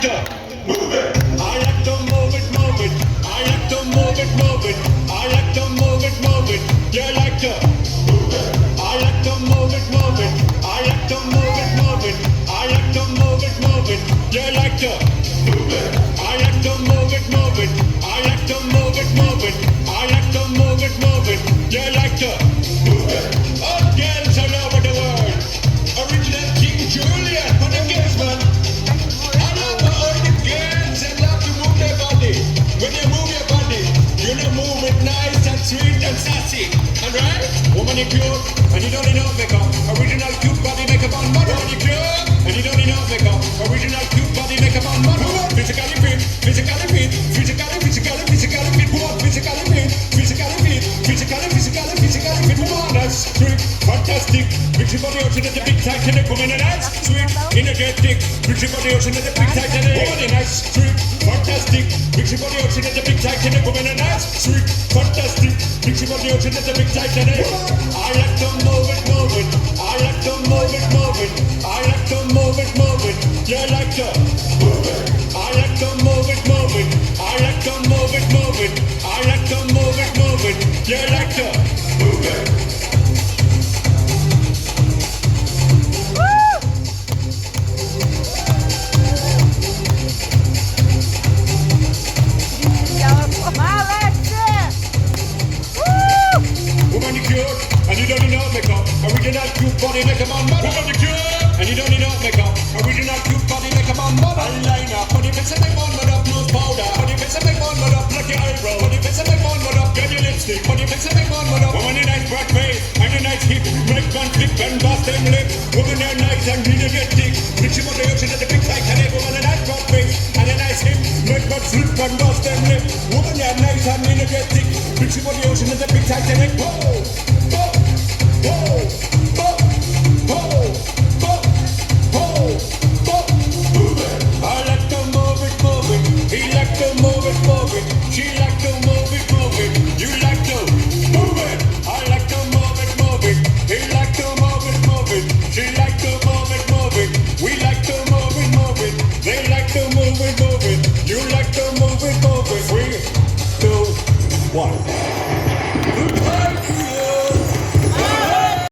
to move it. I like to move it, move it. I like to move it, move it. I like to move it, move it. You like to move it. I like to move it, move it. I like to move it, move it. I like to move it, move it. You like to move it. I like to move it, move it. I like to move it, move it. I like to move it, move it. You like to move it. All girls all over the world. Original King Julian for the girls, man. I love all the girls that love to move their body. When you move your body, you know move it nice and sweet and sassy. Alright? Woman, you cute and you don't need no makeup. Original cute body makeup on model. Woman, you cute and you don't need no makeup. Original cute body makeup on model. Physically fit, physically fit, physically fit. Woman, physically fit, physically fit, physically fit. Woman, that's sweet, fantastic. Mix your body out into the big tight and woman, and that's sweet, energetic. Mix your body out into the big tight and woman, and that's sweet, fantastic. Mix your body out into the big tight and woman, and that's sweet, fantastic. Mix your body out into the big tight and I like to move it, move it. I like to move it, move it. I like to move it, move it. You like to move it. I like to move it, move it. I like to move it, move it. I like to move it, move it. You like to move it. Woman, you cute, and you don't need no makeup. Original cute body makeup on model. Woman, you cute, and you don't need no makeup. Original cute body makeup on model. Eyeliner, body face and make one mud up, nose powder. Body face and make one mud up, like your eyebrow. Body face and make one mud up, get your lipstick. Body face and make one mud up. Woman, you nice broad face and a nice hip. Make one flip and bust them lip. Woman, you're nice and energetic. Rich about the ocean at the big tight and woman, a nice broad face and a nice hip. Make one flip and bust them lip. Woman, you're nice and energetic. Rich about the ocean at the big tight and whoa. I like to move it, move it. He like to move it, move it. She like to move it, move it. You like to move it. I like to move it, move it. He like to move it, move it. She like to move it, move it. We like to move it, move it. They like to move it, move it. You like to move it, move it. 3, 2, 1.